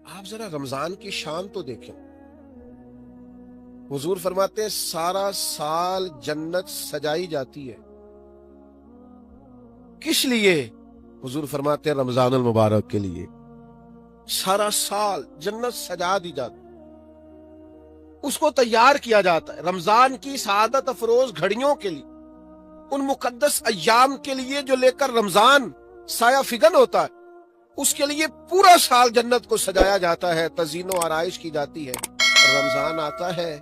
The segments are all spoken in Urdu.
آپ ذرا رمضان کی شان تو دیکھیں. حضور فرماتے ہیں سارا سال جنت سجائی جاتی ہے. کس لیے؟ حضور فرماتے ہیں رمضان المبارک کے لیے. سارا سال جنت سجا دی جاتی، اس کو تیار کیا جاتا ہے رمضان کی سعادت افروز گھڑیوں کے لیے، ان مقدس ایام کے لیے جو لے کر رمضان سایہ فگن ہوتا ہے. اس کے لیے پورا سال جنت کو سجایا جاتا ہے، تزئین و آرائش کی جاتی ہے. رمضان آتا ہے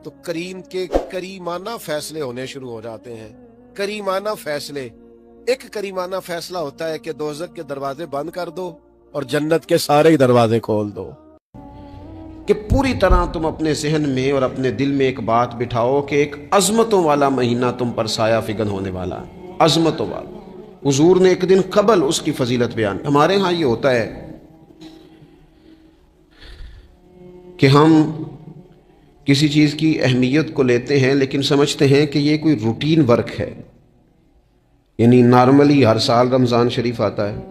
تو کریم کے کریمانہ فیصلے ہونے شروع ہو جاتے ہیں. کریمانہ فیصلے. ایک کریمانہ فیصلہ ہوتا ہے کہ دوزخ کے دروازے بند کر دو اور جنت کے سارے ہی دروازے کھول دو. کہ پوری طرح تم اپنے ذہن میں اور اپنے دل میں ایک بات بٹھاؤ کہ ایک عظمتوں والا مہینہ تم پر سایہ فگن ہونے والا ہے. عظمتوں والا. حضور نے ایک دن قبل اس کی فضیلت بیان. ہمارے ہاں یہ ہوتا ہے کہ ہم کسی چیز کی اہمیت کو لیتے ہیں لیکن سمجھتے ہیں کہ یہ کوئی روٹین ورک ہے. یعنی نارملی ہر سال رمضان شریف آتا ہے،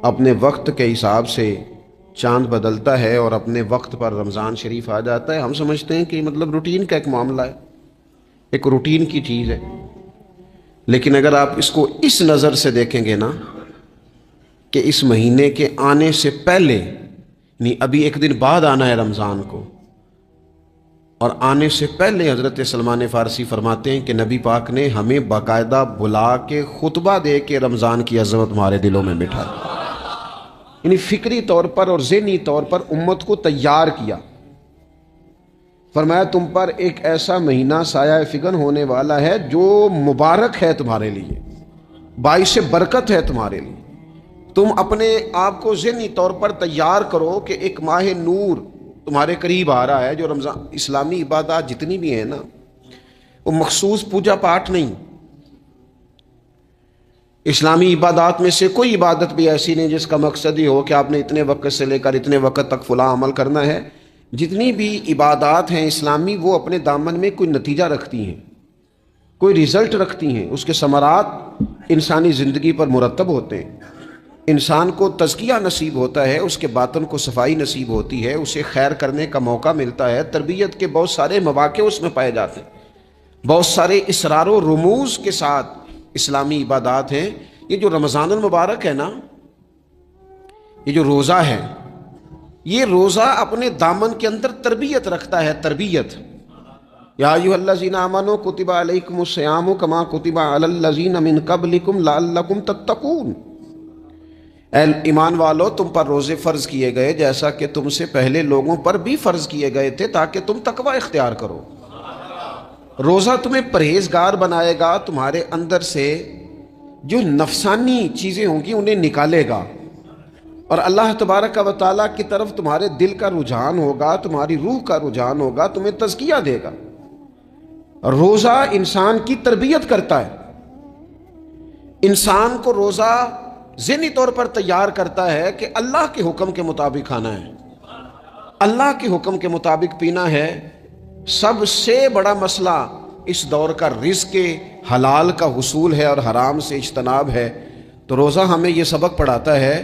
اپنے وقت کے حساب سے چاند بدلتا ہے اور اپنے وقت پر رمضان شریف آ جاتا ہے. ہم سمجھتے ہیں کہ مطلب روٹین کا ایک معاملہ ہے، ایک روٹین کی چیز ہے. لیکن اگر آپ اس کو اس نظر سے دیکھیں گے نا کہ اس مہینے کے آنے سے پہلے، یعنی ابھی ایک دن بعد آنا ہے رمضان کو، اور آنے سے پہلے حضرت سلمان فارسی فرماتے ہیں کہ نبی پاک نے ہمیں باقاعدہ بلا کے خطبہ دے کے رمضان کی عظمت ہمارے دلوں میں بٹھا دی. یعنی فکری طور پر اور ذہنی طور پر امت کو تیار کیا. فرمایا تم پر ایک ایسا مہینہ سایہ فگن ہونے والا ہے جو مبارک ہے تمہارے لیے، باعث برکت ہے تمہارے لیے. تم اپنے آپ کو ذہنی طور پر تیار کرو کہ ایک ماہ نور تمہارے قریب آ رہا ہے. جو رمضان اسلامی عبادات جتنی بھی ہیں نا، وہ مخصوص پوجا پاٹ نہیں. اسلامی عبادات میں سے کوئی عبادت بھی ایسی نہیں جس کا مقصد ہی ہو کہ آپ نے اتنے وقت سے لے کر اتنے وقت تک فلاں عمل کرنا ہے. جتنی بھی عبادات ہیں اسلامی، وہ اپنے دامن میں کوئی نتیجہ رکھتی ہیں، کوئی رزلٹ رکھتی ہیں. اس کے ثمرات انسانی زندگی پر مرتب ہوتے ہیں. انسان کو تزکیہ نصیب ہوتا ہے، اس کے باطن کو صفائی نصیب ہوتی ہے، اسے خیر کرنے کا موقع ملتا ہے. تربیت کے بہت سارے مواقع اس میں پائے جاتے ہیں. بہت سارے اسرار و رموز کے ساتھ اسلامی عبادات ہیں. یہ جو رمضان المبارک ہے نا، یہ جو روزہ ہے، یہ روزہ اپنے دامن کے اندر تربیت رکھتا ہے. تربیت. یا ایھا الذین آمنوا کتب علیکم الصیام کما کتب علی الذین من قبلکم لعلکم تتقون. اے ایمان والو، تم پر روزے فرض کیے گئے جیسا کہ تم سے پہلے لوگوں پر بھی فرض کیے گئے تھے تاکہ تم تقوی اختیار کرو. روزہ تمہیں پرہیزگار بنائے گا، تمہارے اندر سے جو نفسانی چیزیں ہوں گی انہیں نکالے گا، اور اللہ تبارک و تعالیٰ کی طرف تمہارے دل کا رجحان ہوگا، تمہاری روح کا رجحان ہوگا، تمہیں تزکیہ دے گا. روزہ انسان کی تربیت کرتا ہے. انسان کو روزہ ذہنی طور پر تیار کرتا ہے کہ اللہ کے حکم کے مطابق کھانا ہے، اللہ کے حکم کے مطابق پینا ہے. سب سے بڑا مسئلہ اس دور کا رزق حلال کا حصول ہے اور حرام سے اجتناب ہے. تو روزہ ہمیں یہ سبق پڑھاتا ہے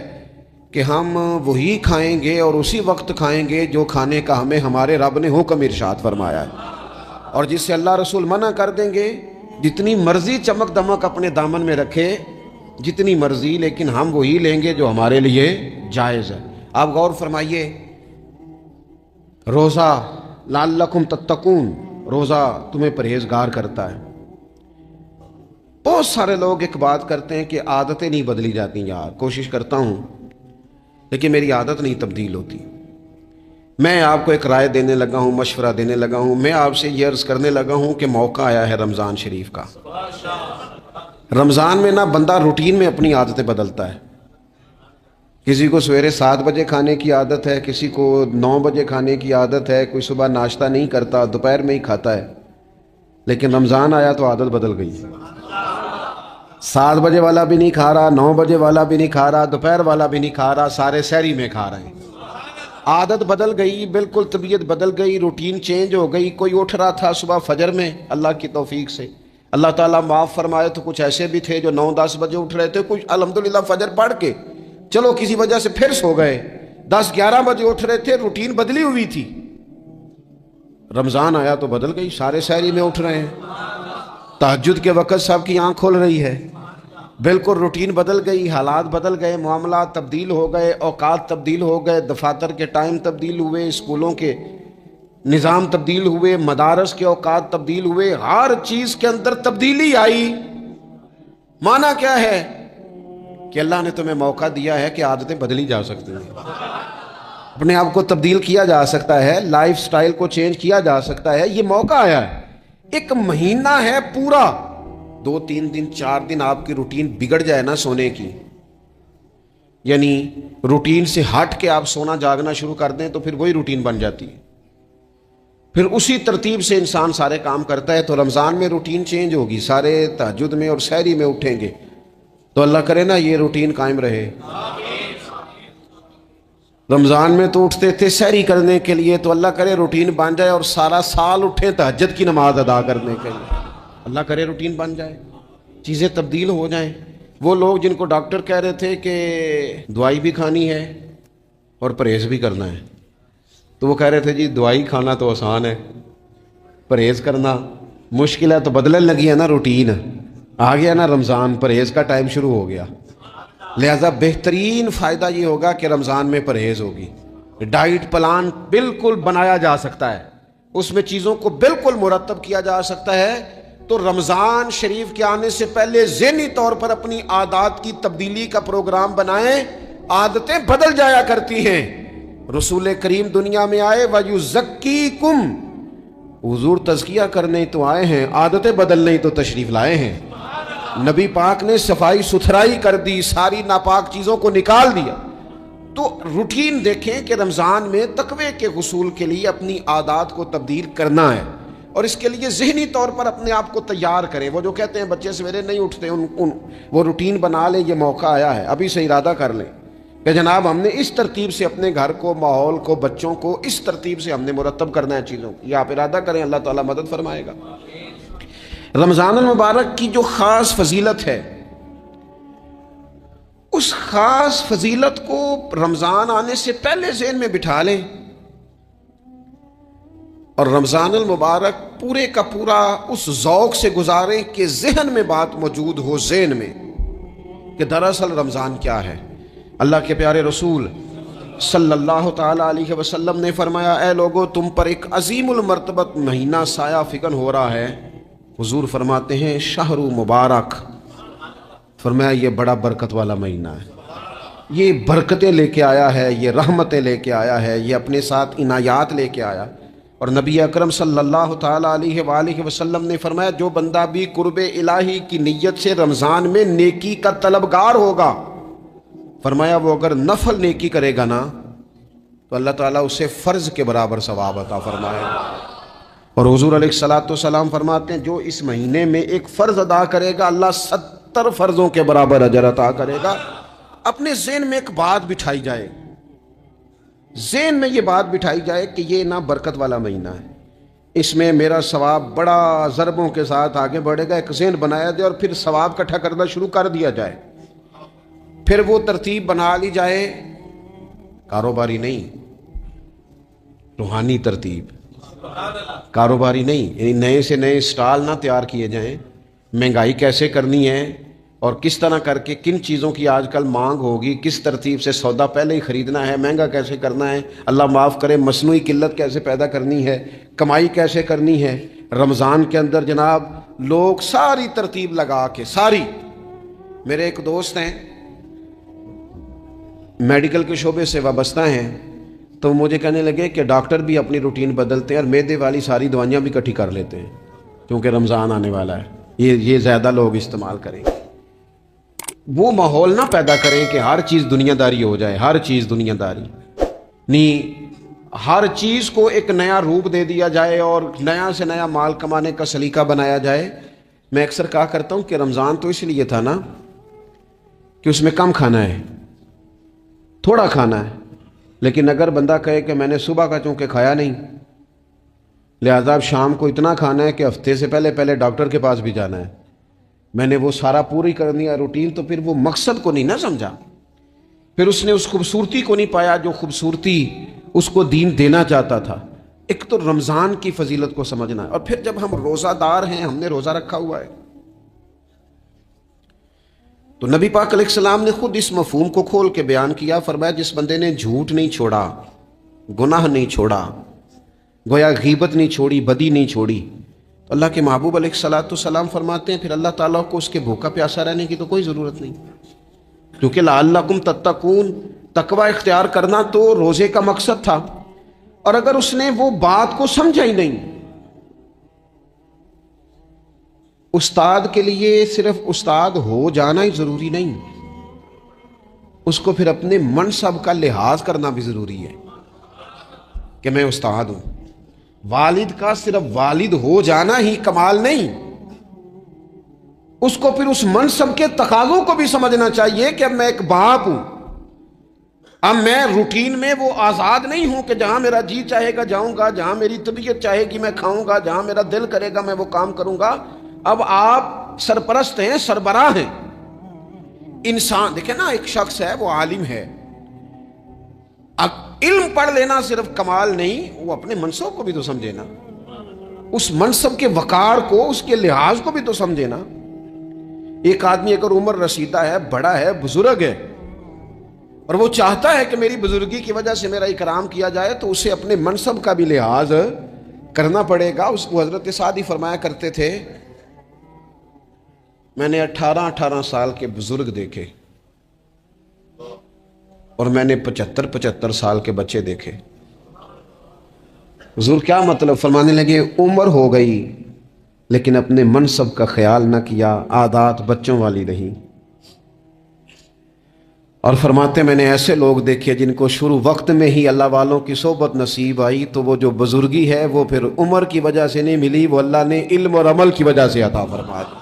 کہ ہم وہی کھائیں گے اور اسی وقت کھائیں گے جو کھانے کا ہمیں ہمارے رب نے حکم ارشاد فرمایا ہے، اور جس سے اللہ رسول منع کر دیں گے. جتنی مرضی چمک دمک اپنے دامن میں رکھے، جتنی مرضی، لیکن ہم وہی لیں گے جو ہمارے لیے جائز ہے. آپ غور فرمائیے، روزہ لعلکم تتقون، روزہ تمہیں پرہیزگار کرتا ہے. بہت سارے لوگ ایک بات کرتے ہیں کہ عادتیں نہیں بدلی جاتی. یار کوشش کرتا ہوں لیکن میری عادت نہیں تبدیل ہوتی. میں آپ کو ایک رائے دینے لگا ہوں، مشورہ دینے لگا ہوں. میں آپ سے یہ عرض کرنے لگا ہوں کہ موقع آیا ہے رمضان شریف کا. رمضان میں نہ بندہ روٹین میں اپنی عادتیں بدلتا ہے. کسی کو سویرے 7 بجے کھانے کی عادت ہے، کسی کو 9 بجے کھانے کی عادت ہے، کوئی صبح ناشتہ نہیں کرتا، دوپہر میں ہی کھاتا ہے. لیکن رمضان آیا تو عادت بدل گئی. 7 بجے والا بھی نہیں کھا رہا، 9 بجے والا بھی نہیں کھا رہا، دوپہر والا بھی نہیں کھا رہا، سارے سحری میں کھا رہے ہیں. عادت بدل گئی، بالکل طبیعت بدل گئی، روٹین چینج ہو گئی. کوئی اٹھ رہا تھا صبح فجر میں اللہ کی توفیق سے، اللہ تعالیٰ معاف فرمائے، تو کچھ ایسے بھی تھے جو 9-10 بجے اٹھ رہے تھے، کچھ الحمدللہ فجر پڑھ کے چلو کسی وجہ سے پھر سو گئے. 10-11 بجے اٹھ رہے تھے، روٹین بدلی ہوئی تھی، رمضان آیا تو بدل گئی، سارے سحری میں اٹھ رہے ہیں، تہجد کے وقت سب کی آنکھ کھول رہی ہے، بالکل روٹین بدل گئی، حالات بدل گئے، معاملات تبدیل ہو گئے، اوقات تبدیل ہو گئے، دفاتر کے ٹائم تبدیل ہوئے، اسکولوں کے نظام تبدیل ہوئے، مدارس کے اوقات تبدیل ہوئے، ہر چیز کے اندر تبدیلی آئی۔ معنی کیا ہے کہ اللہ نے تمہیں موقع دیا ہے کہ عادتیں بدلی جا سکتی ہیں، اپنے آپ کو تبدیل کیا جا سکتا ہے، لائف سٹائل کو چینج کیا جا سکتا ہے، یہ موقع آیا ہے۔ ایک مہینہ ہے پورا، 2-3 دن 4 دن آپ کی روٹین بگڑ جائے نا سونے کی، یعنی روٹین سے ہٹ کے آپ سونا جاگنا شروع کر دیں تو پھر وہی روٹین بن جاتی ہے، پھر اسی ترتیب سے انسان سارے کام کرتا ہے۔ تو رمضان میں روٹین چینج ہوگی، سارے تہجد میں اور سحری میں اٹھیں گے، تو اللہ کرے نا یہ روٹین قائم رہے۔ رمضان میں تو اٹھتے تھے سحری کرنے کے لیے، تو اللہ کرے روٹین بن جائے اور سارا سال اٹھیں تہجد کی نماز ادا کرنے کے لیے، اللہ کرے روٹین بن جائے، چیزیں تبدیل ہو جائیں۔ وہ لوگ جن کو ڈاکٹر کہہ رہے تھے کہ دوائی بھی کھانی ہے اور پرہیز بھی کرنا ہے، تو وہ کہہ رہے تھے جی دوائی کھانا تو آسان ہے، پرہیز کرنا مشکل ہے، تو بدلنے لگی ہے نا روٹین، آ گیا نا رمضان، پرہیز کا ٹائم شروع ہو گیا، لہذا بہترین فائدہ یہ ہوگا کہ رمضان میں پرہیز ہوگی، ڈائٹ پلان بالکل بنایا جا سکتا ہے، اس میں چیزوں کو بالکل مرتب کیا جا سکتا ہے۔ تو رمضان شریف کے آنے سے پہلے ذہنی طور پر اپنی عادات کی تبدیلی کا پروگرام بنائیں، عادتیں بدل جایا کرتی ہیں۔ رسول کریم دنیا میں آئے وَيُزَكِّيكُمْ، حضور تزکیہ کرنے تو آئے ہیں، عادتیں بدلنے تو تشریف لائے ہیں۔ نبی پاک نے صفائی ستھرائی کر دی، ساری ناپاک چیزوں کو نکال دیا۔ تو روٹین دیکھیں کہ رمضان میں تقوی کے حصول کے لیے اپنی عادات کو تبدیل کرنا ہے، اور اس کے لیے ذہنی طور پر اپنے آپ کو تیار کریں۔ وہ جو کہتے ہیں بچے سویرے نہیں اٹھتے، وہ روٹین بنا لیں، یہ موقع آیا ہے، ابھی سے ارادہ کر لیں کہ جناب ہم نے اس ترتیب سے اپنے گھر کو، ماحول کو، بچوں کو اس ترتیب سے ہم نے مرتب کرنا ہے چیزوں کو، یہ آپ ارادہ کریں، اللہ تعالیٰ مدد فرمائے گا۔ رمضان المبارک کی جو خاص فضیلت ہے، اس خاص فضیلت کو رمضان آنے سے پہلے ذہن میں بٹھا لیں، اور رمضان المبارک پورے کا پورا اس ذوق سے گزاریں کہ ذہن میں بات موجود ہو، ذہن میں، کہ دراصل رمضان کیا ہے۔ اللہ کے پیارے رسول صلی اللہ تعالیٰ علیہ وسلم نے فرمایا، اے لوگو تم پر ایک عظیم المرتبت مہینہ سایہ فکن ہو رہا ہے۔ حضور فرماتے ہیں شہر مبارک، فرمایا یہ بڑا برکت والا مہینہ ہے، یہ برکتیں لے کے آیا ہے، یہ رحمتیں لے کے آیا ہے، یہ اپنے ساتھ عنایات لے کے آیا۔ اور نبی اکرم صلی اللہ تعالیٰ علیہ وآلہ وسلم نے فرمایا جو بندہ بھی قرب الہی کی نیت سے رمضان میں نیکی کا طلبگار ہوگا، فرمایا وہ اگر نفل نیکی کرے گا نا تو اللہ تعالیٰ اسے فرض کے برابر ثواب عطا فرمائے گا۔ اور حضور علیہ الصلوۃ والسلام فرماتے ہیں جو اس مہینے میں ایک فرض ادا کرے گا اللہ 70 فرضوں کے برابر اجر عطا کرے گا۔ اپنے ذہن میں ایک بات بٹھائی جائے، ذہن میں یہ بات بٹھائی جائے کہ یہ نا برکت والا مہینہ ہے، اس میں میرا ثواب بڑا ضربوں کے ساتھ آگے بڑھے گا، ایک ذہن بنایا جائے اور پھر ثواب اکٹھا کرنا شروع کر دیا جائے۔ پھر وہ ترتیب بنا لی جائے، کاروباری نہیں، روحانی ترتیب، کاروباری نہیں، یعنی نئے سے نئے سٹال نہ تیار کیے جائیں، مہنگائی کیسے کرنی ہے اور کس طرح کر کے کن چیزوں کی آج کل مانگ ہوگی، کس ترتیب سے سودا پہلے ہی خریدنا ہے، مہنگا کیسے کرنا ہے، اللہ معاف کرے مصنوعی قلت کیسے پیدا کرنی ہے، کمائی کیسے کرنی ہے۔ رمضان کے اندر جناب لوگ ساری ترتیب لگا کے، ساری، میرے ایک دوست ہیں میڈیکل کے شعبے سے وابستہ ہیں، تو مجھے کہنے لگے کہ ڈاکٹر بھی اپنی روٹین بدلتے ہیں اور معدے والی ساری دوائیاں بھی اکٹھی کر لیتے ہیں کیونکہ رمضان آنے والا ہے، یہ زیادہ لوگ استعمال کریں گے۔ وہ ماحول نہ پیدا کریں کہ ہر چیز دنیا داری ہو جائے، ہر چیز دنیا داری نہیں، ہر چیز کو ایک نیا روپ دے دیا جائے اور نیا سے نیا مال کمانے کا سلیقہ بنایا جائے۔ میں اکثر کہا کرتا ہوں کہ رمضان تو اس لیے تھا نا کہ اس میں کم کھانا ہے، تھوڑا کھانا ہے، لیکن اگر بندہ کہے کہ میں نے صبح کا چونکہ کھایا نہیں لہذا اب شام کو اتنا کھانا ہے کہ ہفتے سے پہلے ڈاکٹر کے پاس بھی جانا ہے، میں نے وہ سارا پوری کرنی ہے روٹین، تو پھر وہ مقصد کو نہیں نہ سمجھا۔ پھر اس نے اس خوبصورتی کو نہیں پایا جو خوبصورتی اس کو دین دینا چاہتا تھا۔ ایک تو رمضان کی فضیلت کو سمجھنا ہے، اور پھر جب ہم روزہ دار ہیں، ہم نے روزہ رکھا ہوا ہے، تو نبی پاک علیہ السلام نے خود اس مفہوم کو کھول کے بیان کیا، فرمایا جس بندے نے جھوٹ نہیں چھوڑا، گناہ نہیں چھوڑا، گویا غیبت نہیں چھوڑی، بدی نہیں چھوڑی، تو اللہ کے محبوب علیہ الصلوۃ والسلام فرماتے ہیں پھر اللہ تعالیٰ کو اس کے بھوکا پیاسا رہنے کی تو کوئی ضرورت نہیں، کیونکہ لعلکم تتقون، تقوی اختیار کرنا تو روزے کا مقصد تھا۔ اور اگر اس نے وہ بات کو سمجھا ہی نہیں، استاد کے لیے صرف استاد ہو جانا ہی ضروری نہیں، اس کو پھر اپنے منصب کا لحاظ کرنا بھی ضروری ہے کہ میں استاد ہوں۔ والد کا صرف والد ہو جانا ہی کمال نہیں، اس کو پھر اس منصب کے تقاضوں کو بھی سمجھنا چاہیے کہ اب میں ایک باپ ہوں، اب میں روٹین میں وہ آزاد نہیں ہوں کہ جہاں میرا جی چاہے گا جاؤں گا، جہاں میری طبیعت چاہے گی میں کھاؤں گا، جہاں میرا دل کرے گا میں وہ کام کروں گا۔ اب آپ سرپرست ہیں، سربراہ ہیں۔ انسان دیکھیں نا، ایک شخص ہے وہ عالم ہے، علم پڑھ لینا صرف کمال نہیں، وہ اپنے منصب کو بھی تو سمجھے نا، اس منصب کے وقار کو، اس کے لحاظ کو بھی تو سمجھے نا۔ ایک آدمی اگر عمر رسیدہ ہے، بڑا ہے، بزرگ ہے، اور وہ چاہتا ہے کہ میری بزرگی کی وجہ سے میرا اکرام کیا جائے، تو اسے اپنے منصب کا بھی لحاظ کرنا پڑے گا۔ اس کو حضرت سعدی فرمایا کرتے تھے میں نے 18 سال کے بزرگ دیکھے اور میں نے 75 سال کے بچے دیکھے۔ حضور کیا مطلب؟ فرمانے لگے عمر ہو گئی لیکن اپنے منصب کا خیال نہ کیا، عادات بچوں والی رہی۔ اور فرماتے میں نے ایسے لوگ دیکھے جن کو شروع وقت میں ہی اللہ والوں کی صحبت نصیب آئی، تو وہ جو بزرگی ہے وہ پھر عمر کی وجہ سے نہیں ملی، وہ اللہ نے علم اور عمل کی وجہ سے عطا فرما دی۔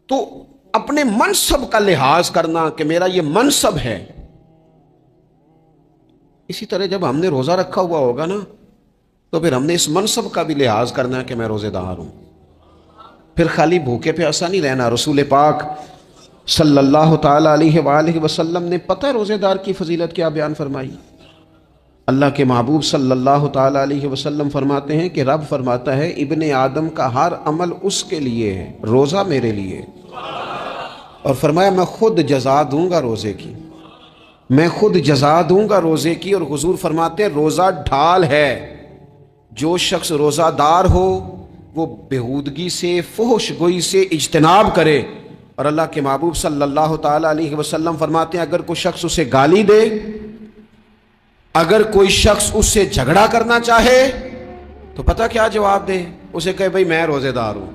تو اپنے منصب کا لحاظ کرنا کہ میرا یہ منصب ہے۔ اسی طرح جب ہم نے روزہ رکھا ہوا ہوگا نا، تو پھر ہم نے اس منصب کا بھی لحاظ کرنا ہے کہ میں روزے دار ہوں۔ پھر خالی بھوکے پیاسا نہیں رہنا۔ رسول پاک صلی اللہ تعالی علیہ وآلہ وسلم نے پتہ ہے روزے دار کی فضیلت کیا بیان فرمائی؟ اللہ کے محبوب صلی اللہ تعالی علیہ وسلم فرماتے ہیں کہ رب فرماتا ہے ابن آدم کا ہر عمل اس کے لیے ہے، روزہ میرے لیے، اور فرمایا میں خود جزا دوں گا روزے کی، میں خود جزا دوں گا روزے کی۔ اور حضور فرماتے ہیں روزہ ڈھال ہے، جو شخص روزہ دار ہو وہ بےہودگی سے، فحش گوئی سے اجتناب کرے۔ اور اللہ کے محبوب صلی اللہ تعالی علیہ وسلم فرماتے ہیں اگر کوئی شخص اسے گالی دے، اگر کوئی شخص اس سے جھگڑا کرنا چاہے تو پتہ کیا جواب دے؟ اسے کہے بھئی میں روزے دار ہوں،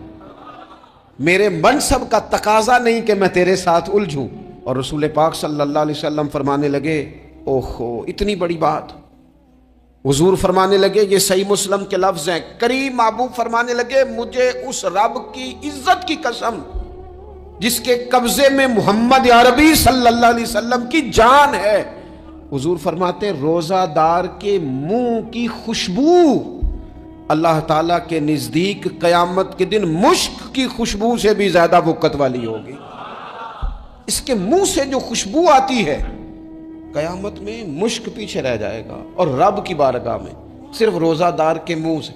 میرے منصب کا تقاضا نہیں کہ میں تیرے ساتھ الجھوں۔ اور رسول پاک صلی اللہ علیہ وسلم فرمانے لگے اوہو اتنی بڑی بات۔ حضور فرمانے لگے، یہ صحیح مسلم کے لفظ ہیں، کریم محبوب فرمانے لگے مجھے اس رب کی عزت کی قسم جس کے قبضے میں محمد عربی صلی اللہ علیہ وسلم کی جان ہے، حضور فرماتے روزہ دار کے منہ کی خوشبو اللہ تعالیٰ کے نزدیک قیامت کے دن مشک کی خوشبو سے بھی زیادہ وقت والی ہوگی۔ اس کے منہ سے جو خوشبو آتی ہے قیامت میں مشک پیچھے رہ جائے گا، اور رب کی بارگاہ میں صرف روزہ دار کے منہ سے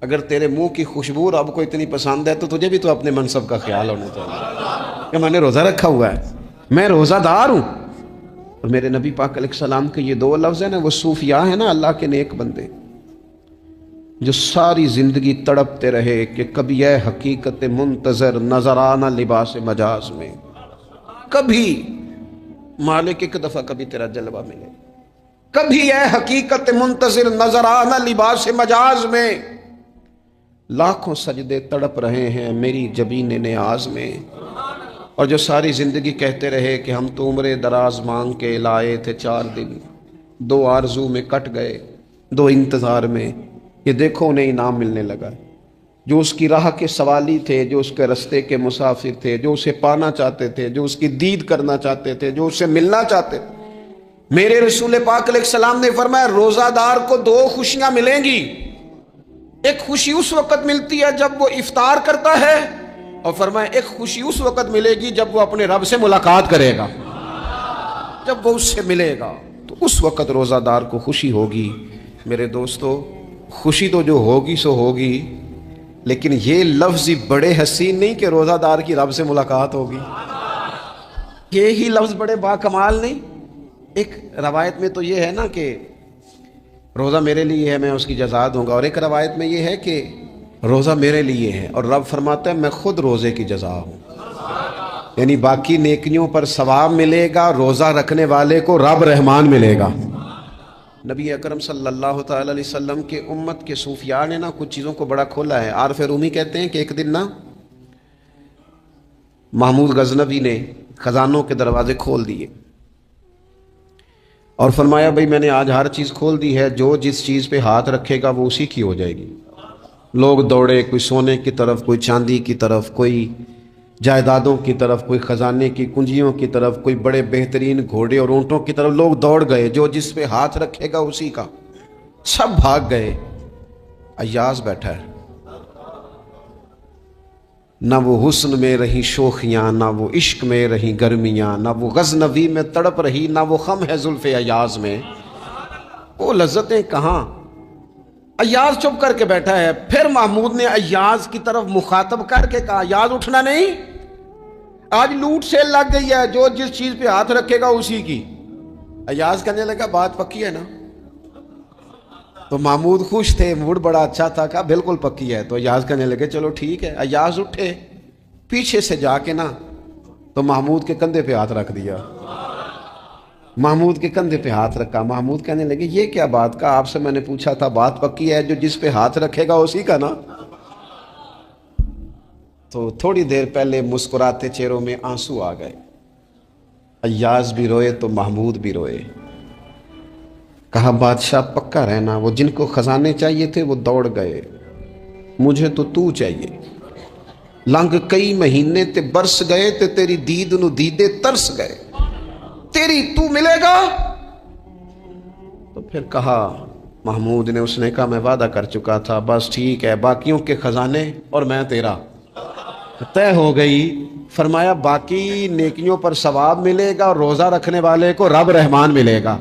اگر تیرے منہ کی خوشبو رب کو اتنی پسند ہے تو تجھے بھی تو اپنے منصب کا خیال ہونا چاہیے کہ میں نے روزہ رکھا ہوا ہے، میں روزہ دار ہوں۔ اور میرے نبی پاک علیہ السلام کے یہ دو لفظ ہیں نا، وہ صوفیاء ہیں نا، اللہ کے نیک بندے جو ساری زندگی تڑپتے رہے کہ کبھی اے حقیقت منتظر نظر آنا لباس مجاز میں، کبھی مالک ایک دفعہ کبھی تیرا جلوہ ملے، کبھی اے حقیقت منتظر نظر آنا لباس مجاز میں، لاکھوں سجدے تڑپ رہے ہیں میری جبین نیاز میں۔ اور جو ساری زندگی کہتے رہے کہ ہم تو عمر دراز مانگ کے لائے تھے 4 دن، 2 آرزو میں کٹ گئے، 2 انتظار میں، یہ دیکھو انہیں انعام ملنے لگا۔ جو اس کی راہ کے سوالی تھے، جو اس کے رستے کے مسافر تھے، جو اسے پانا چاہتے تھے، جو اس کی دید کرنا چاہتے تھے، جو اسے ملنا چاہتے تھے، میرے رسول پاک علیہ السلام نے فرمایا روزہ دار کو 2 خوشیاں ملیں گی۔ ایک خوشی اس وقت ملتی ہے جب وہ افطار کرتا ہے، اور فرمایا ایک خوشی اس وقت ملے گی جب وہ اپنے رب سے ملاقات کرے گا، جب وہ اس سے ملے گا تو اس وقت روزہ دار کو خوشی ہوگی۔ میرے دوستو، خوشی تو جو ہوگی سو ہوگی، لیکن یہ لفظ بڑے حسین نہیں کہ روزہ دار کی رب سے ملاقات ہوگی، یہی لفظ بڑے با کمال نہیں؟ ایک روایت میں تو یہ ہے نا کہ روزہ میرے لیے ہے، میں اس کی جزا دوں گا، اور ایک روایت میں یہ ہے کہ روزہ میرے لیے ہے اور رب فرماتا ہے میں خود روزے کی جزا ہوں، یعنی باقی نیکیوں پر ثواب ملے گا، روزہ رکھنے والے کو رب رحمان ملے گا۔ نبی اکرم صلی اللہ تعالی علیہ وسلم کے امت کے صوفیاء نے نا کچھ چیزوں کو بڑا کھولا ہے۔ عارف رومی کہتے ہیں کہ ایک دن نا محمود غزنوی نے خزانوں کے دروازے کھول دیے اور فرمایا بھئی میں نے آج ہر چیز کھول دی ہے، جو جس چیز پہ ہاتھ رکھے گا وہ اسی کی ہو جائے گی۔ لوگ دوڑے، کوئی سونے کی طرف، کوئی چاندی کی طرف، کوئی جائیدادوں کی طرف، کوئی خزانے کی کنجیوں کی طرف، کوئی بڑے بہترین گھوڑے اور اونٹوں کی طرف، لوگ دوڑ گئے، جو جس پہ ہاتھ رکھے گا اسی کا، سب بھاگ گئے۔ ایاز بیٹھا ہے، نہ وہ حسن میں رہی شوخیاں، نہ وہ عشق میں رہی گرمیاں، نہ وہ غزنوی میں تڑپ رہی، نہ وہ خم ہے زلف ایاز میں، وہ لذتیں کہاں۔ ایاز چپ کر کے بیٹھا ہے۔ پھر محمود نے ایاز کی طرف مخاطب کر کے کہا ایاز اٹھنا نہیں، آج لوٹ سیل لگ گئی ہے، جو جس چیز پہ ہاتھ رکھے گا اسی کی۔ ایاز کہنے لگا بات پکی ہے نا؟ تو محمود خوش تھے، موڈ بڑا اچھا تھا، کہا بالکل پکی ہے۔ تو ایاز کہنے لگے چلو ٹھیک ہے۔ ایاز اٹھے، پیچھے سے جا کے نا تو محمود کے کندھے پہ ہاتھ رکھ دیا، محمود کے کندھے پہ ہاتھ رکھا۔ محمود کہنے لگے یہ کیا بات کا، آپ سے میں نے پوچھا تھا بات پکی ہے، جو جس پہ ہاتھ رکھے گا اسی کا نا۔ تو تھوڑی دیر پہلے مسکراتے چہروں میں آنسو آ گئے، ایاز بھی روئے تو محمود بھی روئے۔ کہا بادشاہ پکا رہنا، وہ جن کو خزانے چاہیے تھے وہ دوڑ گئے، مجھے تو چاہیے۔ لنگ کئی مہینے تے برس گئے تے تیری دید نو دیدے ترس گئے، تیری تو ملے گا۔ تو پھر کہا محمود نے، اس نے کہا میں وعدہ کر چکا تھا، بس ٹھیک ہے، باقیوں کے خزانے اور میں تیرا، طے ہو گئی۔ فرمایا باقی نیکیوں پر ثواب ملے گا اور روزہ رکھنے والے کو رب رحمان ملے گا،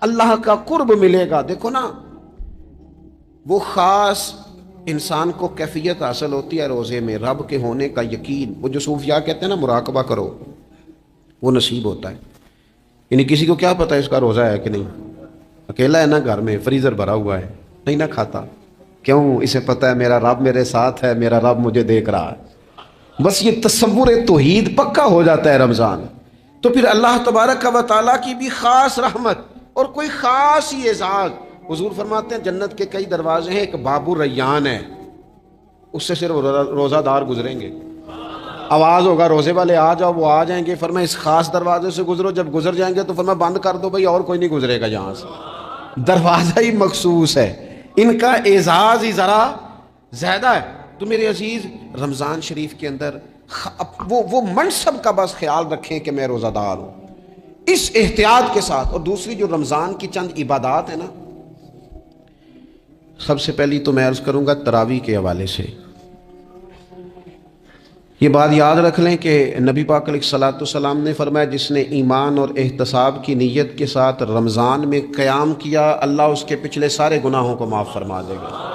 اللہ کا قرب ملے گا۔ دیکھو نا، وہ خاص انسان کو کیفیت حاصل ہوتی ہے روزے میں، رب کے ہونے کا یقین۔ وہ جو صوفیاء کہتے ہیں نا مراقبہ کرو، وہ نصیب ہوتا ہے۔ یعنی کسی کو کیا پتہ ہے اس کا روزہ ہے کہ نہیں، اکیلا ہے نا گھر میں، فریزر بھرا ہوا ہے، نہیں نہ کھاتا، کیوں؟ اسے پتہ ہے میرا رب میرے ساتھ ہے، میرا رب مجھے دیکھ رہا ہے۔ بس یہ تصور توحید پکا ہو جاتا ہے رمضان، تو پھر اللہ تبارک و تعالیٰ کی بھی خاص رحمت اور کوئی خاص ہی اعزاز۔ حضور فرماتے ہیں جنت کے کئی دروازے ہیں، ایک باب الریان ہے، اس سے صرف روزہ دار گزریں گے۔ آواز ہوگا روزے والے آ جاؤ، وہ آ جائیں گے، فرمایا اس خاص دروازے سے گزرو، جب گزر جائیں گے تو فرمایا بند کر دو بھائی، اور کوئی نہیں گزرے گا یہاں سے، دروازہ ہی مخصوص ہے، ان کا اعزاز ہی ذرا زیادہ ہے۔ تو میرے عزیز، رمضان شریف کے اندر وہ منصب کا بس خیال رکھیں کہ میں روزہ دار ہوں، اس احتیاط کے ساتھ۔ اور دوسری جو رمضان کی چند عبادات ہیں نا، سب سے پہلی تو میں عرض کروں گا تراویح کے حوالے سے، یہ بات یاد رکھ لیں کہ نبی پاک علیہ الصلوۃ والسلام نے فرمایا جس نے ایمان اور احتساب کی نیت کے ساتھ رمضان میں قیام کیا، اللہ اس کے پچھلے سارے گناہوں کو معاف فرما دے گا۔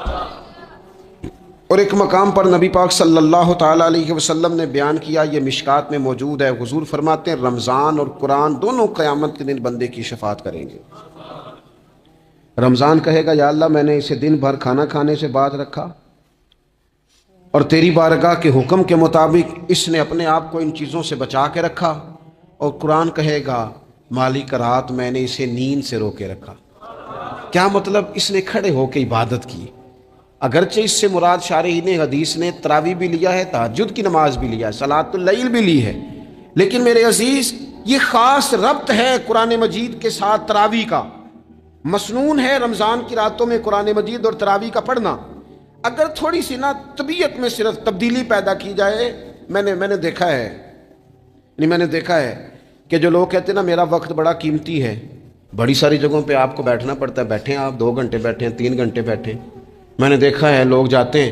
اور ایک مقام پر نبی پاک صلی اللہ تعالیٰ علیہ وسلم نے بیان کیا، یہ مشکات میں موجود ہے، حضور فرماتے ہیں رمضان اور قرآن دونوں قیامت کے دن بندے کی شفاعت کریں گے۔ رمضان کہے گا یا اللہ میں نے اسے دن بھر کھانا کھانے سے باز رکھا، اور تیری بارگاہ کے حکم کے مطابق اس نے اپنے آپ کو ان چیزوں سے بچا کے رکھا۔ اور قرآن کہے گا مالک رات میں نے اسے نیند سے روکے رکھا۔ کیا مطلب؟ اس نے کھڑے ہو کے عبادت کی، اگرچہ اس سے مراد شارحین حدیث نے تراویح بھی لیا ہے، تہجد کی نماز بھی لیا ہے، صلاۃ اللیل بھی لی ہے، لیکن میرے عزیز یہ خاص ربط ہے قرآن مجید کے ساتھ تراویح کا۔ مسنون ہے رمضان کی راتوں میں قرآن مجید اور تراویح کا پڑھنا۔ اگر تھوڑی سی نا طبیعت میں صرف تبدیلی پیدا کی جائے، میں نے دیکھا ہے کہ جو لوگ کہتے ہیں نا میرا وقت بڑا قیمتی ہے، بڑی ساری جگہوں پہ آپ کو بیٹھنا پڑتا ہے، بیٹھیں آپ 2 گھنٹے بیٹھیں، 3 گھنٹے بیٹھیں۔ میں نے دیکھا ہے لوگ جاتے ہیں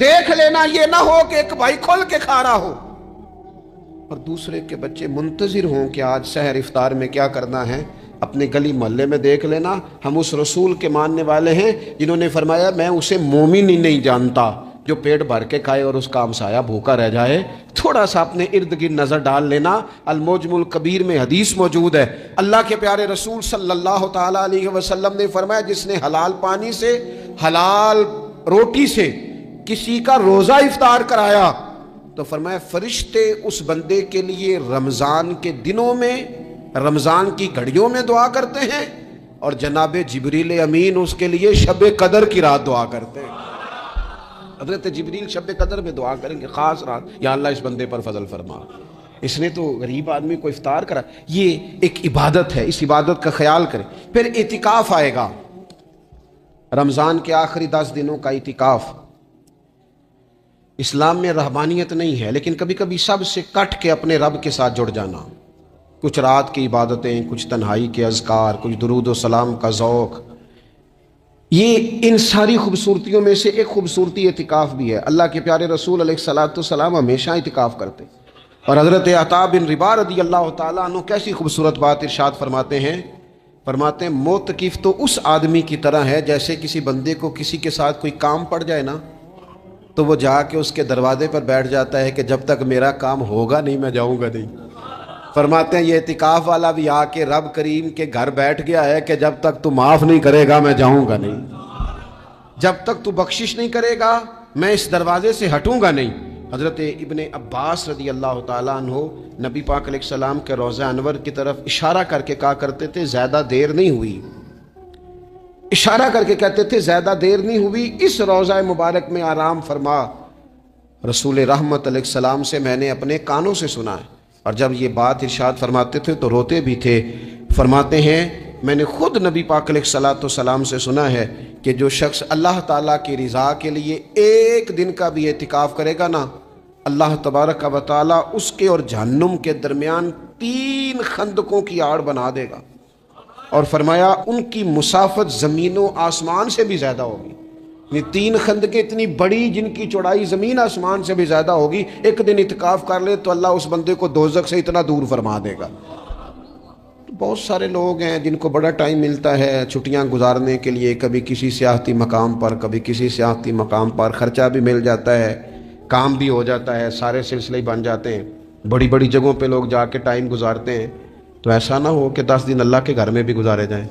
دیکھ لینا یہ نہ ہو کہ ایک بھائی کھل کے کھا رہا ہو اور دوسرے کے بچے منتظر ہوں کہ آج سحر افطار میں کیا کرنا ہے. اپنے گلی محلے میں دیکھ لینا. ہم اس رسول کے ماننے والے ہیں جنہوں نے فرمایا میں اسے مومن ہی نہیں جانتا جو پیٹ بھر کے کھائے اور اس کا ہمسایہ بھوکا رہ جائے. تھوڑا سا اپنے ارد گرد نظر ڈال لینا. المعجم الکبیر میں حدیث موجود ہے. اللہ کے پیارے رسول صلی اللہ تعالی علیہ وسلم نے فرمایا جس نے حلال پانی سے حلال روٹی سے کسی کا روزہ افطار کرایا تو فرمایا فرشتے اس بندے کے لیے رمضان کے دنوں میں رمضان کی گھڑیوں میں دعا کرتے ہیں اور جناب جبریل امین اس کے لیے شب قدر کی رات دعا کرتے ہیں. حضرت جبریل شب قدر میں دعا کریں گے خاص رات, یا اللہ اس بندے پر فضل فرما, اس نے تو غریب آدمی کو افطار کرا. یہ ایک عبادت ہے, اس عبادت کا خیال کریں. پھر اعتکاف آئے گا, رمضان کے آخری 10 دنوں کا اعتکاف. اسلام میں رہبانیت نہیں ہے, لیکن کبھی کبھی سب سے کٹ کے اپنے رب کے ساتھ جڑ جانا. کچھ رات کی عبادتیں, کچھ تنہائی کے اذکار, کچھ درود و سلام کا ذوق. یہ ان ساری خوبصورتیوں میں سے ایک خوبصورتی اعتکاف بھی ہے. اللہ کے پیارے رسول علیہ الصلوۃ والسلام ہمیشہ اعتکاف کرتے, اور حضرت عطا بن رباح رضی اللہ تعالیٰ عنہ کیسی خوبصورت بات ارشاد فرماتے ہیں معتکف تو اس آدمی کی طرح ہے جیسے کسی بندے کو کسی کے ساتھ کوئی کام پڑ جائے نا تو وہ جا کے اس کے دروازے پر بیٹھ جاتا ہے کہ جب تک میرا کام ہوگا نہیں میں جاؤں گا نہیں. فرماتے ہیں یہ اعتکاف والا بھی آ کے رب کریم کے گھر بیٹھ گیا ہے کہ جب تک تو معاف نہیں کرے گا میں جاؤں گا نہیں, جب تک تو بخشش نہیں کرے گا میں اس دروازے سے ہٹوں گا نہیں. حضرت ابن عباس رضی اللہ تعالیٰ عنہ نبی پاک علیہ السلام کے روضہ انور کی طرف اشارہ کر کے کہا کرتے تھے زیادہ دیر نہیں ہوئی, اشارہ کر کے کہتے تھے زیادہ دیر نہیں ہوئی, اس روضہ مبارک میں آرام فرما. رسول رحمت علیہ السلام سے میں نے اپنے کانوں سے سنا ہے, اور جب یہ بات ارشاد فرماتے تھے تو روتے بھی تھے. فرماتے ہیں میں نے خود نبی پاک علیہ الصلوۃ والسلام سے سنا ہے کہ جو شخص اللہ تعالیٰ کی رضا کے لیے ایک دن کا بھی اعتکاف کرے گا نا, اللہ تبارک و تعالیٰ اس کے اور جہنم کے درمیان 3 خندقوں کی آڑ بنا دے گا, اور فرمایا ان کی مسافت زمین و آسمان سے بھی زیادہ ہوگی. یہ 3 خندقیں اتنی بڑی جن کی چوڑائی زمین آسمان سے بھی زیادہ ہوگی. ایک دن اعتکاف کر لے تو اللہ اس بندے کو دوزخ سے اتنا دور فرما دے گا. بہت سارے لوگ ہیں جن کو بڑا ٹائم ملتا ہے چھٹیاں گزارنے کے لیے, کبھی کسی سیاحتی مقام پر کبھی کسی سیاحتی مقام پر, خرچہ بھی مل جاتا ہے, کام بھی ہو جاتا ہے, سارے سلسلے بن جاتے ہیں, بڑی بڑی جگہوں پہ لوگ جا کے ٹائم گزارتے ہیں. تو ایسا نہ ہو کہ 10 دن اللہ کے گھر میں بھی گزارے جائیں.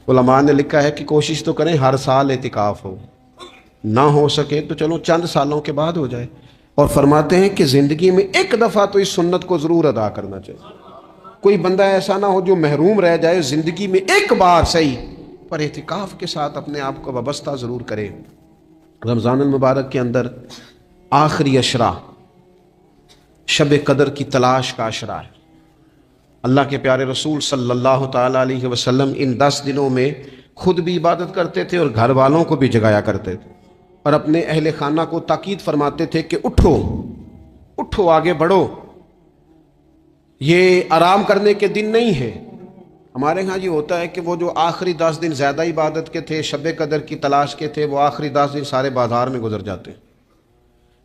علماء نے لکھا ہے کہ کوشش تو کریں ہر سال اعتکاف ہو, نہ ہو سکے تو چلو چند سالوں کے بعد ہو جائے. اور فرماتے ہیں کہ زندگی میں ایک دفعہ تو اس سنت کو ضرور ادا کرنا چاہیے. کوئی بندہ ایسا نہ ہو جو محروم رہ جائے, زندگی میں ایک بار صحیح پر اعتکاف کے ساتھ اپنے آپ کو وابستہ ضرور کرے. رمضان المبارک کے اندر آخری عشرہ شب قدر کی تلاش کا عشرہ ہے. اللہ کے پیارے رسول صلی اللہ تعالیٰ علیہ وسلم ان 10 دنوں میں خود بھی عبادت کرتے تھے اور گھر والوں کو بھی جگایا کرتے تھے, اور اپنے اہل خانہ کو تاکید فرماتے تھے کہ اٹھو اٹھو آگے بڑھو, یہ آرام کرنے کے دن نہیں ہے. ہمارے ہاں یہ ہوتا ہے کہ وہ جو آخری 10 دن زیادہ عبادت کے تھے, شب قدر کی تلاش کے تھے, وہ آخری 10 دن سارے بازار میں گزر جاتے ہیں.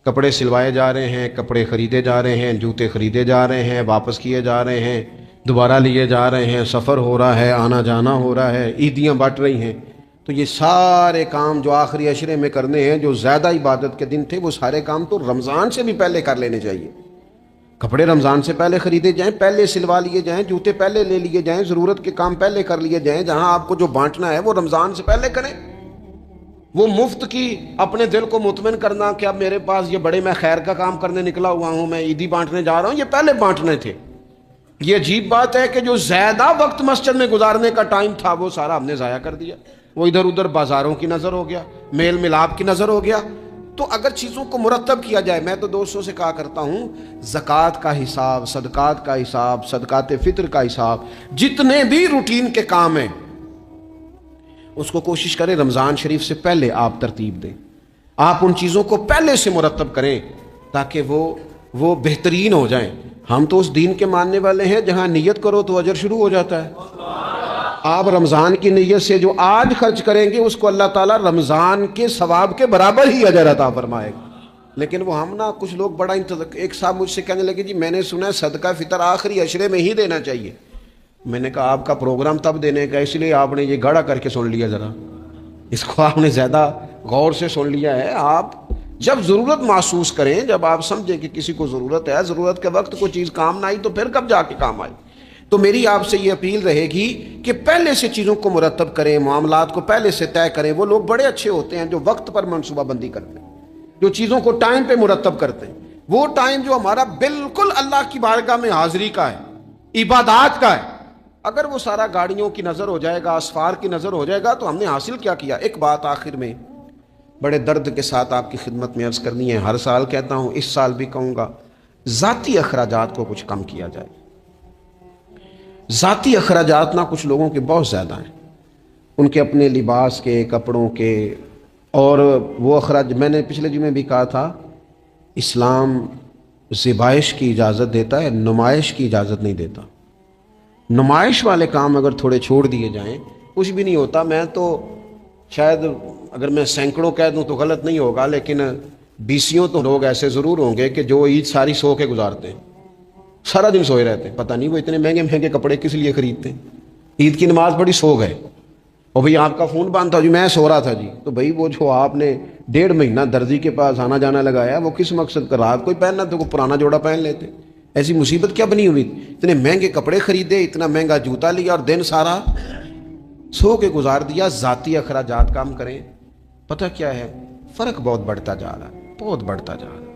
کپڑے سلوائے جا رہے ہیں, کپڑے خریدے جا رہے ہیں, جوتے خریدے جا رہے ہیں, واپس کیے جا رہے ہیں, دوبارہ لیے جا رہے ہیں, سفر ہو رہا ہے, آنا جانا ہو رہا ہے, عیدیاں بٹ رہی ہیں. تو یہ سارے کام جو آخری عشرے میں کرنے ہیں, جو زیادہ عبادت کے دن تھے, وہ سارے کام تو رمضان سے بھی پہلے کر لینے چاہیے. کپڑے رمضان سے پہلے خریدے جائیں, پہلے سلوا لیے جائیں, جوتے پہلے لے لیے جائیں, ضرورت کے کام پہلے کر لیے جائیں. جہاں آپ کو جو بانٹنا ہے وہ رمضان سے پہلے کریں. وہ مفت کی اپنے دل کو مطمئن کرنا کہ اب میرے پاس یہ بڑے میں خیر کا کام کرنے نکلا ہوا ہوں, میں عیدی بانٹنے جا رہا ہوں, یہ پہلے بانٹنے تھے. یہ عجیب بات ہے کہ جو زیادہ وقت مسجد میں گزارنے کا ٹائم تھا وہ سارا ہم نے ضائع کر دیا. وہ ادھر ادھر بازاروں کی نظر ہو گیا, میل ملاپ کی نظر ہو گیا. تو اگر چیزوں کو مرتب کیا جائے, میں تو دوستوں سے کہا کرتا ہوں زکوٰۃ کا حساب, صدقات کا حساب, صدقات فطر کا حساب, جتنے بھی روٹین کے کام ہیں اس کو کوشش کریں رمضان شریف سے پہلے آپ ترتیب دیں. آپ ان چیزوں کو پہلے سے مرتب کریں تاکہ وہ بہترین ہو جائیں. ہم تو اس دین کے ماننے والے ہیں جہاں نیت کرو تو اجر شروع ہو جاتا ہے. آپ رمضان کی نیت سے جو آج خرچ کریں گے اس کو اللہ تعالیٰ رمضان کے ثواب کے برابر ہی اجر عطا فرمائے گا. لیکن وہ ہم نا کچھ لوگ بڑا ایک صاحب مجھ سے کہنے لگے جی میں نے سنا ہے صدقہ فطر آخری عشرے میں ہی دینا چاہیے. میں نے کہا آپ کا پروگرام تب دینے کا اس لیے آپ نے یہ گاڑا کر کے سن لیا, ذرا اس کو آپ نے زیادہ غور سے سن لیا ہے. آپ جب ضرورت محسوس کریں, جب آپ سمجھیں کہ کسی کو ضرورت ہے, ضرورت کے وقت کوئی چیز کام نہ آئی تو پھر کب جا کے کام آئی. تو میری آپ سے یہ اپیل رہے گی کہ پہلے سے چیزوں کو مرتب کریں, معاملات کو پہلے سے طے کریں. وہ لوگ بڑے اچھے ہوتے ہیں جو وقت پر منصوبہ بندی کرتے ہیں, جو چیزوں کو ٹائم پہ مرتب کرتے ہیں. وہ ٹائم جو ہمارا بالکل اللہ کی بارگاہ میں حاضری کا ہے, عبادات کا ہے, اگر وہ سارا گاڑیوں کی نظر ہو جائے گا, اسفار کی نظر ہو جائے گا تو ہم نے حاصل کیا کیا. ایک بات آخر میں بڑے درد کے ساتھ آپ کی خدمت میں عرض کرنی ہے, ہر سال کہتا ہوں, اس سال بھی کہوں گا, ذاتی اخراجات کو کچھ کم کیا جائے. ذاتی اخراجات نہ کچھ لوگوں کے بہت زیادہ ہیں, ان کے اپنے لباس کے, کپڑوں کے, اور وہ اخراج. میں نے پچھلے جمعے بھی کہا تھا اسلام ذبائش کی اجازت دیتا ہے, نمائش کی اجازت نہیں دیتا. نمائش والے کام اگر تھوڑے چھوڑ دیے جائیں کچھ بھی نہیں ہوتا. میں تو شاید اگر میں سینکڑوں کہہ دوں تو غلط نہیں ہوگا, لیکن بیسیوں تو لوگ ایسے ضرور ہوں گے کہ جو عید ساری سو کے گزارتے ہیں, سارا دن سوئے رہتے ہیں. پتہ نہیں وہ اتنے مہنگے مہنگے کپڑے کس لیے خریدتے ہیں. عید کی نماز پڑھی, سو گئے, اور بھئی آپ کا فون بند تھا جی, میں سو رہا تھا جی. تو بھئی وہ جو آپ نے 1.5 مہینہ درزی کے پاس آنا جانا لگایا وہ کس مقصد کا؟ رات کوئی پہننا تو کوئی پرانا جوڑا پہن لیتے. ایسی مصیبت کیا بنی ہوئی؟ اتنے مہنگے کپڑے خریدے, اتنا مہنگا جوتا لیا, اور دن سارا سو کے گزار دیا. ذاتی اخراجات کام کریں. پتہ کیا ہے, فرق بہت بڑھتا جا رہا ہے, بہت بڑھتا جا رہا ہے.